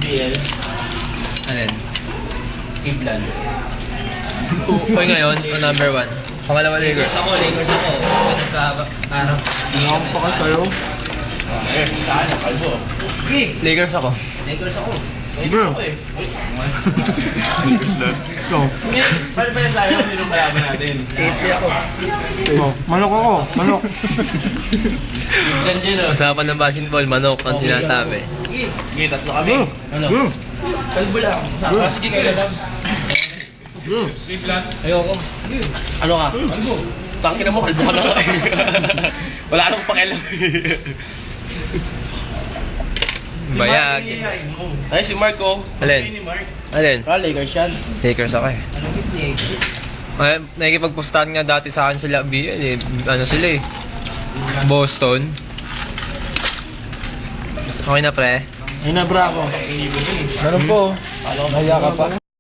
BL. Alin? Cleveland. Uy ngayon, ang number 1. Pangalawa Lakers. Lakers ako. Parang. Nakam pa ka sa'yo. Saan? Kalbo. Sige. Lakers ako. Lakers ako. Bro. Lakers Lakers lang. Ikaw. Paano pa yung tayo yung kalaban natin? KFC ako. Oh, manok ako. Manok. Diyan dyan o. Usapan ng basketball, manok ang sinasabi. Sige, tatlo kami. Ano? Kalbo lang. Sige kayo lang. Ayoko. Ano ka? Kalbo. Tangin na mo, kalbo ka na. Wala nang pakialam. Bayag. Ay, si Marco. Alin? Alin? Lakers yan. Lakers ako eh. Anong gift niya? Ay, nakikipagpustahan nga dati sa akin sila BL eh. Ano sila eh? Boston. Okay na pre? Ay na, bra ako. Meron po. Naya ka pa.